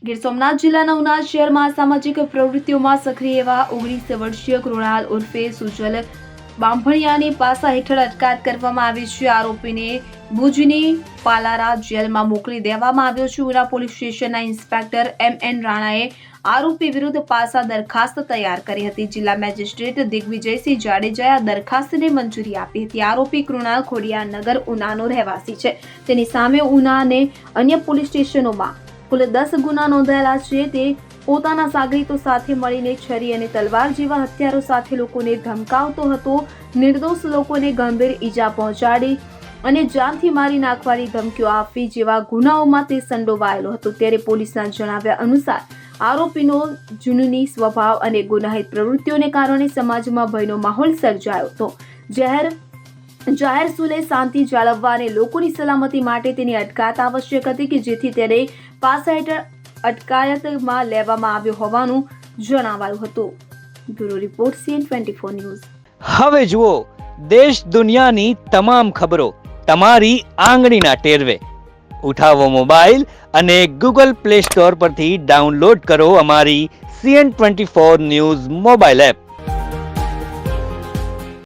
ગીર સોમનાથ જિલ્લાના ઉના શહેરમાં સામાજિક પ્રવૃત્તિઓમાં સક્રિય એવા 19 વર્ષીય કૃણાલ ઉર્ફે સુજલ બાંભણિયાની પાસા હેઠળ અટકાયત કરવામાં આવી છે. આરોપીને ભુજની પાલારા જેલમાં મોકલી દેવામાં આવ્યો છે. ઉના પોલીસ સ્ટેશનના ઇન્સ્પેક્ટર MN રાણાએ આરોપી વિરુદ્ધ પાસા દરખાસ્ત તૈયાર કરી હતી. જિલ્લા મેજિસ્ટ્રેટ દિગ્વિજયસિંહ જાડેજાએ આ દરખાસ્તને મંજૂરી આપી હતી. આરોપી કૃણાલ ખોડિયારનગર ઉનાનો રહેવાસી છે. તેની સામે ઉના અને અન્ય પોલીસ સ્ટેશનોમાં કુલ 10 ગુના નોંધાયેલા છે. તે પોતાના સાગરીતો સાથે મળીને છરી અને તલવાર જેવા હથિયારો સાથે લોકોને ધમકાવતો હતો. નિર્દોષ લોકોને ગંભીર ઈજા પહોંચાડી અને જાનથી મારી નાખવાની ધમકીઓ આપવી જેવા ગુનાઓમાં તે સંડોવાયેલો હતો. ત્યારે પોલીસના જણાવ્યા અનુસાર આરોપીનો જુનૂની સ્વભાવ અને ગુનાહિત પ્રવૃત્તિઓને કારણે સમાજમાં ભયનો માહોલ સર્જાયો હતો. જાહેર સુલે શાંતિ જાળવવા અને લોકોની સલામતી માટે તેની અટકાયત આવશ્યક હતી કે જેથી તેને પાસા હેઠળ અટકાયતમાં લેવામાં આવ્યો હોવાનું જણાવાયું હતું. Bureau report CN24 news. હવે જુઓ દેશ દુનિયાની તમામ ખબરો તમારી આંગળીના ટેરવે. ઉઠાવો મોબાઈલ અને Google Play Store પરથી ડાઉનલોડ કરો અમારી CN24 ન્યૂઝ મોબાઈલ એપ.